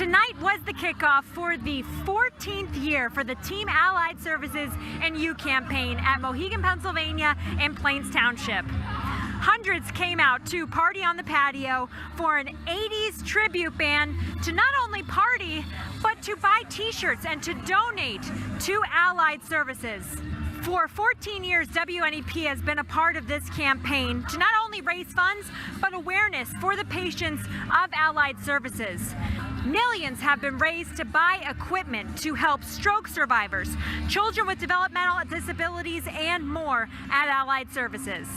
Tonight was the kickoff for the 14th year for the Team Allied Services and You campaign at Mohegan, Pennsylvania and Plains Township. Hundreds came out to party on the patio for an 80s tribute band to not only party, but to buy t-shirts and to donate to Allied Services. For 14 years, WNEP has been a part of this campaign to not only raise funds, but awareness for the patients of Allied Services. Millions have been raised to buy equipment to help stroke survivors, children with developmental disabilities, and more at Allied Services.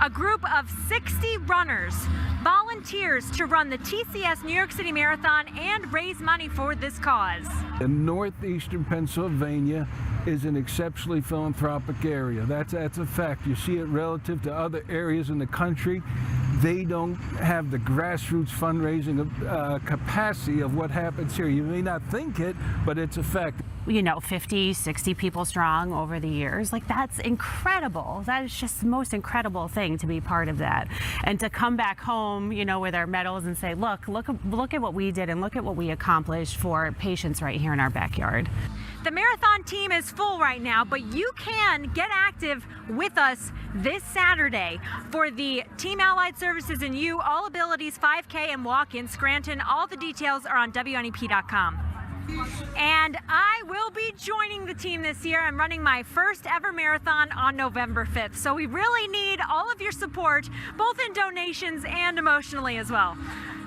A group of 60 runners volunteers to run the TCS New York City Marathon and raise money for this cause. In northeastern Pennsylvania is an exceptionally philanthropic area. That's a fact. You see it relative to other areas in the country. They don't have the grassroots fundraising capacity of what happens here. You may not think it, but it's a fact. You know, 50, 60 people strong over the years. Like, that's incredible. That is just the most incredible thing to be part of that. And to come back home, you know, with our medals and say, look at what we did and look at what we accomplished for patients right here in our backyard. The marathon team is full right now, but you can get active with us this Saturday for the Team Allied Services and You All Abilities 5K and Walk in Scranton. All the details are on WNEP.com. And I will be joining the team this year. I'm running my first ever marathon on November 5th. So we really need all of your support, both in donations and emotionally as well.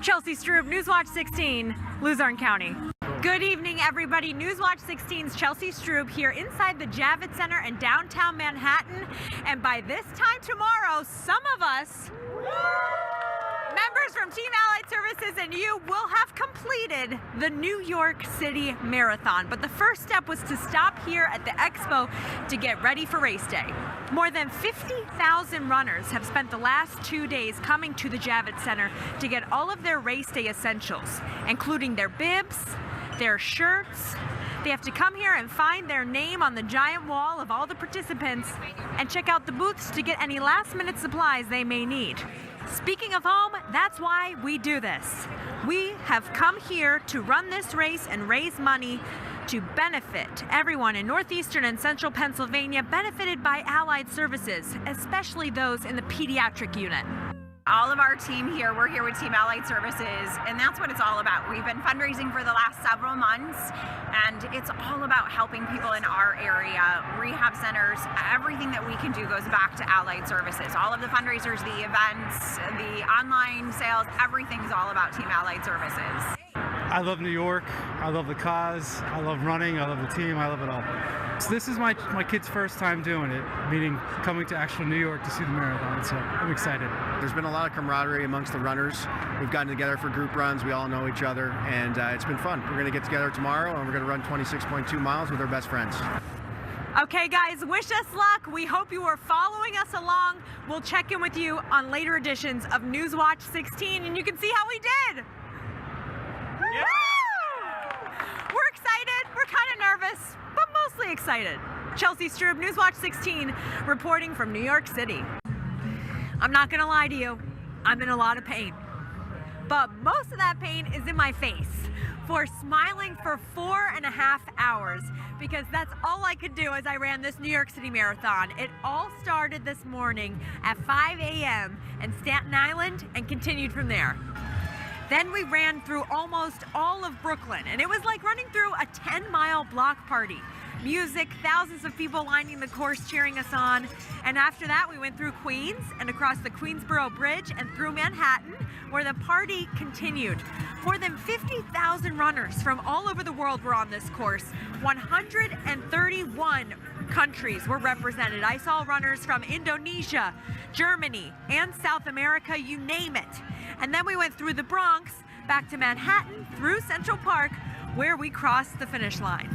Chelsea Strub, Newswatch 16, Luzerne County. Good evening, everybody. Newswatch 16's Chelsea Strub here inside the Javits Center in downtown Manhattan. And by this time tomorrow, some of us, members from Team Allied Services and You, will have completed the New York City Marathon. But the first step was to stop here at the Expo to get ready for race day. More than 50,000 runners have spent the last 2 days coming to the Javits Center to get all of their race day essentials, including their bibs, their shirts. They have to come here and find their name on the giant wall of all the participants and check out the booths to get any last-minute supplies they may need. Speaking of home, that's why we do this. We have come here to run this race and raise money to benefit everyone in northeastern and central Pennsylvania benefited by Allied Services, especially those in the pediatric unit. All of our team here, we're here with Team Allied Services, and that's what it's all about. We've been fundraising for the last several months, and it's all about helping people in our area, rehab centers. Everything that we can do goes back to Allied Services. All of the fundraisers, the events, the online sales, everything's all about Team Allied Services. I love New York, I love the cause, I love running, I love the team, I love it all. So this is my kid's first time doing it, meaning coming to actual New York to see the marathon, so I'm excited. There's been a lot of camaraderie amongst the runners. We've gotten together for group runs, we all know each other, and it's been fun. We're going to get together tomorrow and we're going to run 26.2 miles with our best friends. Okay guys, wish us luck. We hope you are following us along. We'll check in with you on later editions of Newswatch 16 and you can see how we did. Yeah. We're excited, we're kind of nervous, but mostly excited. Chelsea Strub, Newswatch 16, reporting from New York City. I'm not gonna lie to you, I'm in a lot of pain. But most of that pain is in my face for smiling for 4.5 hours because that's all I could do as I ran this New York City Marathon. It all started this morning at 5 a.m. in Staten Island and continued from there. Then we ran through almost all of Brooklyn, and it was like running through a 10-mile block party. Music, thousands of people lining the course cheering us on. And after that, we went through Queens and across the Queensboro Bridge and through Manhattan, where the party continued. More than 50,000 runners from all over the world were on this course. 131 countries were represented. I saw runners from Indonesia, Germany, and South America, you name it. And then we went through the Bronx, back to Manhattan, through Central Park, where we crossed the finish line.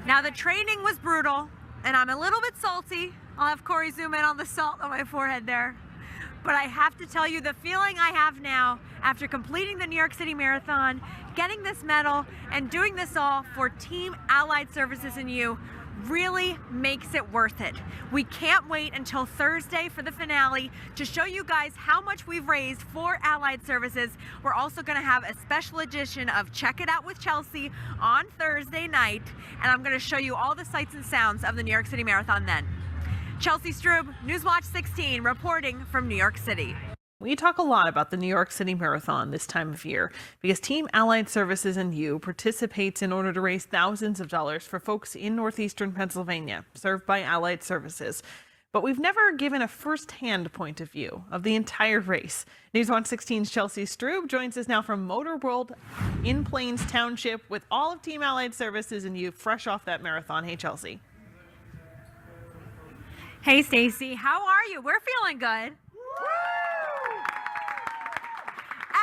Now the training was brutal, and I'm a little bit salty. I'll have Corey zoom in on the salt on my forehead there. But I have to tell you, the feeling I have now after completing the New York City Marathon, getting this medal, and doing this all for Team Allied Services and You really makes it worth it. We can't wait until Thursday for the finale to show you guys how much we've raised for Allied Services. We're also going to have a special edition of Check It Out with Chelsea on Thursday night, and I'm going to show you all the sights and sounds of the New York City Marathon then. Chelsea Strub, Newswatch 16, reporting from New York City. We talk a lot about the New York City Marathon this time of year because Team Allied Services and You participates in order to raise thousands of dollars for folks in northeastern Pennsylvania served by Allied Services. But we've never given a first-hand point of view of the entire race. Newswatch 16's Chelsea Strub joins us now from Motor World in Plains Township with all of Team Allied Services and You fresh off that marathon. Hey, Chelsea. Hey, Stacy, how are you? We're feeling good.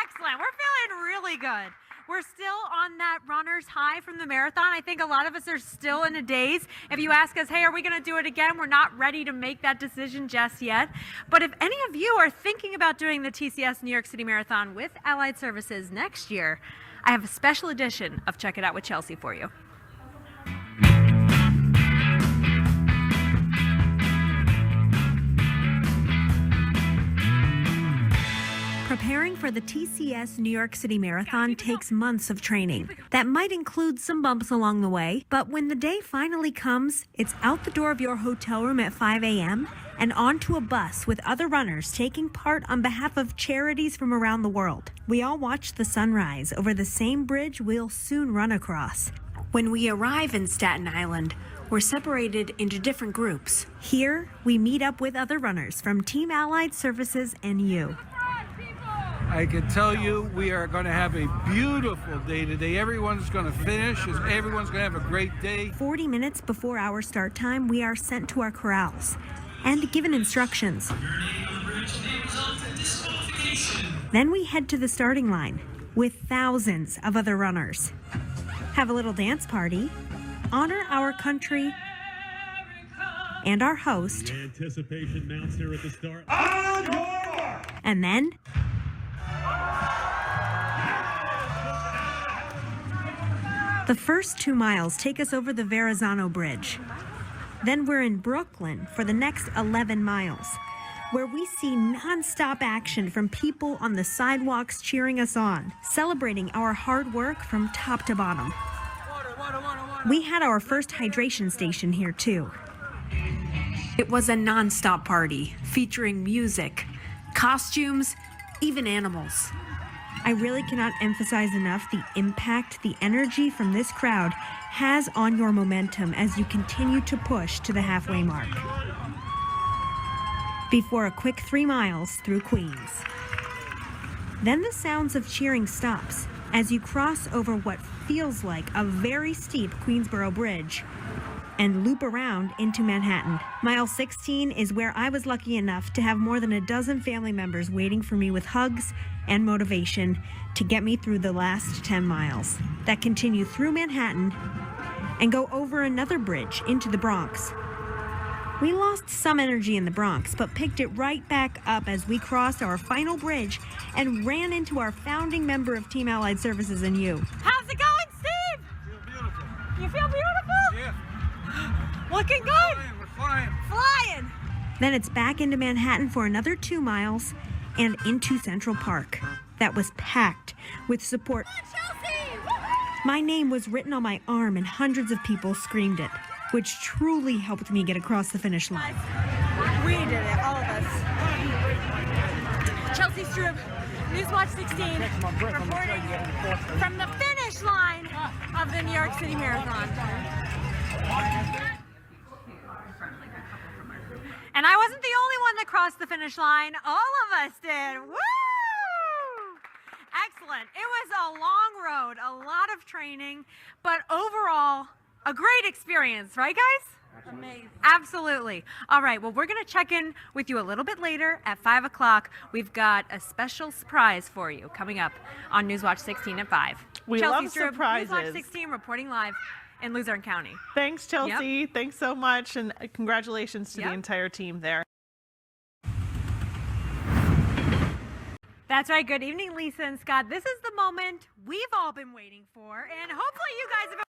Excellent. We're feeling really good. We're still on that runner's high from the marathon. I think a lot of us are still in a daze. If you ask us, hey, are we going to do it again? We're not ready to make that decision just yet. But if any of you are thinking about doing the TCS New York City Marathon with Allied Services next year, I have a special edition of Check It Out with Chelsea for you. Preparing for the TCS New York City Marathon takes months of training. That might include some bumps along the way, but when the day finally comes, it's out the door of your hotel room at 5 a.m. and onto a bus with other runners taking part on behalf of charities from around the world. We all watch the sunrise over the same bridge we'll soon run across. When we arrive in Staten Island, we're separated into different groups. Here, we meet up with other runners from Team Allied Services and You. I can tell you we are going to have a beautiful day today. Everyone's going to finish. Everyone's going to have a great day. 40 minutes before our start time, we are sent to our corrals and given instructions. Then we head to the starting line with thousands of other runners. Have a little dance party, honor our country and our host. Anticipation mounts here at the start. And then the first 2 miles take us over the Verrazano Bridge. Then we're in Brooklyn for the next 11 miles, where we see non-stop action from people on the sidewalks cheering us on, celebrating our hard work from top to bottom. We had our first hydration station here too. It was a non-stop party featuring music, costumes, even animals. I really cannot emphasize enough the impact the energy from this crowd has on your momentum as you continue to push to the halfway mark. Before a quick 3 miles through Queens. Then the sounds of cheering stops as you cross over what feels like a very steep Queensboro Bridge and loop around into Manhattan. Mile 16 is where I was lucky enough to have more than a dozen family members waiting for me with hugs and motivation to get me through the last 10 miles that continue through Manhattan and go over another bridge into the Bronx. We lost some energy in the Bronx, but picked it right back up as we crossed our final bridge and ran into our founding member of Team Allied Services and You. How's it going, Steve? Feel beautiful. You feel beautiful? Yeah. Looking good? We're flying. Flying! Then it's back into Manhattan for another 2 miles and into Central Park. That was packed with support. My name was written on my arm and hundreds of people screamed it, which truly helped me get across the finish line. We did it, all of us. Chelsea Strub, Newswatch 16, reporting from the finish line of the New York City Marathon. And I wasn't the only one that crossed the finish line. All of us did. Woo! Excellent. It was a long road, a lot of training, but overall, a great experience, right, guys? Amazing. Absolutely. All right, well, we're going to check in with you a little bit later at 5 o'clock. We've got a special surprise for you coming up on Newswatch 16 at 5. We Chelsea love Strub, surprises. Newswatch 16 reporting live in Luzerne County. Thanks, Chelsea. Yep. Thanks so much, and congratulations to the entire team there. That's right. Good evening, Lisa and Scott. This is the moment we've all been waiting for, and hopefully you guys have...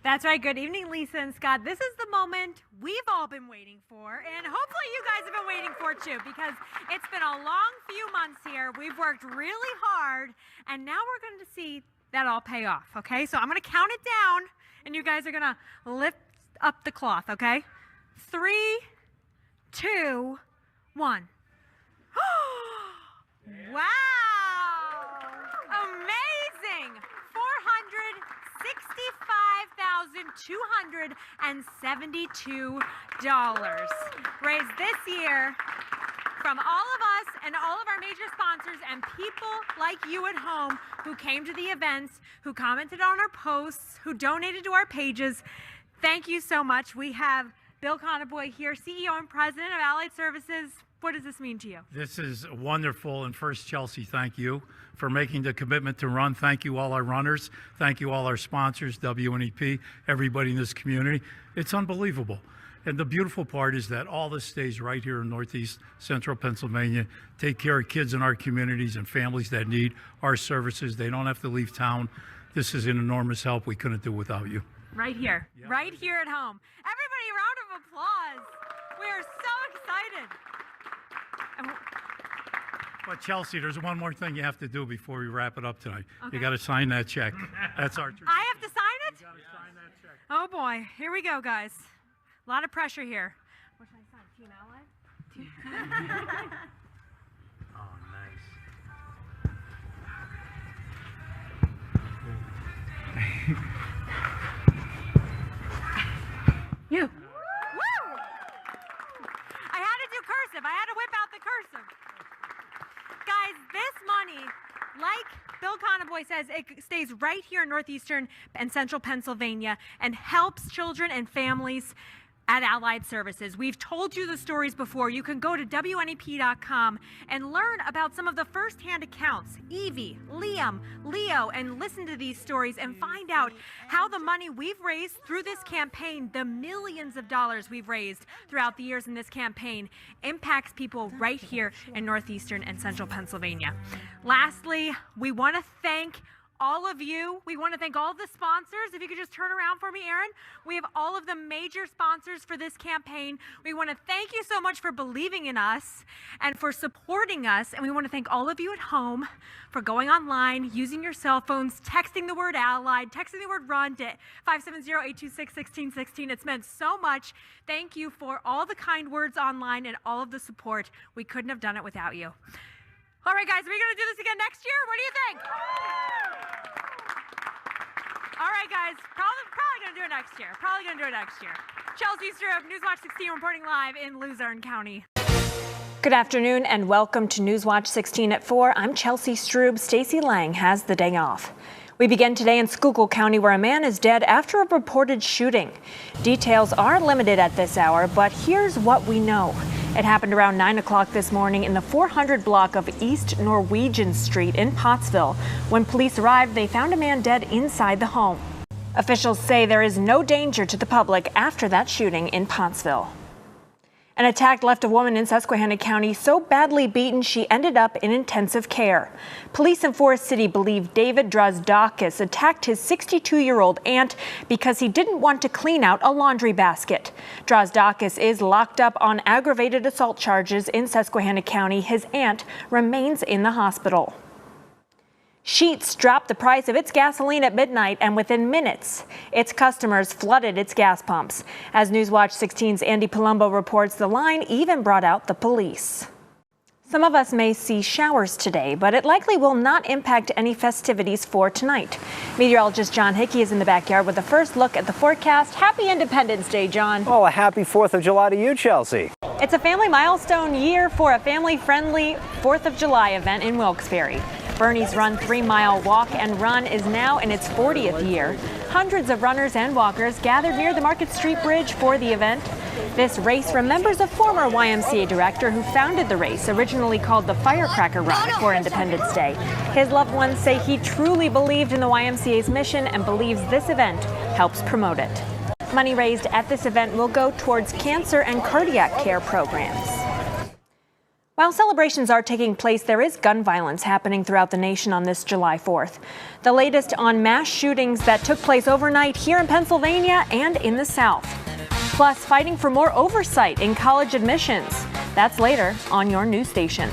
That's right. Good evening, Lisa and Scott. This is the moment we've all been waiting for, and hopefully you guys have been waiting for too, because it's been a long few months here. We've worked really hard, and now we're going to see that all pay off, okay? So I'm going to count it down, and you guys are going to lift up the cloth, okay? 3, 2, 1. Wow! Amazing! $465,272 raised this year from all of us and all of our major sponsors and people like you at home who came to the events, who commented on our posts, who donated to our pages. Thank you so much. We have Bill Conboy here, CEO and President of Allied Services. What does this mean to you? This is wonderful. And first, Chelsea, thank you for making the commitment to run. Thank you, all our runners. Thank you, all our sponsors, WNEP, everybody in this community. It's unbelievable. And the beautiful part is that all this stays right here in Northeast Central Pennsylvania. Take care of kids in our communities and families that need our services. They don't have to leave town. This is an enormous help. We couldn't do without you. Right here, right here at home. Everybody, round of applause. We are so excited. But Chelsea, there's one more thing you have to do before we wrap it up tonight. Okay. You got to sign that check. That's our tradition. I have to sign it? You got to sign that check. Oh boy, here we go, guys. A lot of pressure here. What should I sign? Team Allied? Oh, nice. You. Woo! I had to do cursive. I had to whip out the cursive. Guys, this money, like Bill Conboy says, it stays right here in Northeastern and Central Pennsylvania and helps children and families at Allied Services. We've told you the stories before. You can go to WNEP.com and learn about some of the firsthand accounts, Evie, Liam, Leo, and listen to these stories and find out how the money we've raised through this campaign, the millions of dollars we've raised throughout the years in this campaign, impacts people right here in Northeastern and Central Pennsylvania. Lastly, we want to thank all of you. We want to thank all of the sponsors. If you could just turn around for me, Aaron. We have all of the major sponsors for this campaign. We want to thank you so much for believing in us and for supporting us. And we want to thank all of you at home for going online, using your cell phones, texting the word Allied, texting the word RUN to 570-826-1616. It's meant so much. Thank you for all the kind words online and all of the support. We couldn't have done it without you. All right, guys, are we going to do this again next year? What do you think? All right, guys, probably going to do it next year. Chelsea Strub, Newswatch 16, reporting live in Luzerne County. Good afternoon and welcome to Newswatch 16 at 4. I'm Chelsea Strub. Stacey Lang has the day off. We begin today in Schuylkill County, where a man is dead after a reported shooting. Details are limited at this hour, but here's what we know. It happened around 9 o'clock this morning in the 400 block of East Norwegian Street in Pottsville. When police arrived, they found a man dead inside the home. Officials say there is no danger to the public after that shooting in Pottsville. An attack left a woman in Susquehanna County so badly beaten she ended up in intensive care. Police in Forest City believe David Drozdakis attacked his 62-year-old aunt because he didn't want to clean out a laundry basket. Drozdakis is locked up on aggravated assault charges in Susquehanna County. His aunt remains in the hospital. Sheetz dropped the price of its gasoline at midnight, and within minutes, its customers flooded its gas pumps. As Newswatch 16's Andy Palumbo reports, the line even brought out the police. Some of us may see showers today, but it likely will not impact any festivities for tonight. Meteorologist John Hickey is in the backyard with a first look at the forecast. Happy Independence Day, John. Oh, a happy 4th of July to you, Chelsea. It's a family milestone year for a family-friendly 4th of July event in Wilkes-Barre. Bernie's Run 3-mile walk and run is now in its 40th year. Hundreds of runners and walkers gathered near the Market Street Bridge for the event. This race remembers a former YMCA director who founded the race, originally called the Firecracker Run for Independence Day. His loved ones say he truly believed in the YMCA's mission and believes this event helps promote it. Money raised at this event will go towards cancer and cardiac care programs. While celebrations are taking place, there is gun violence happening throughout the nation on this July 4th. The latest on mass shootings that took place overnight here in Pennsylvania and in the South. Plus, fighting for more oversight in college admissions. That's later on your news station.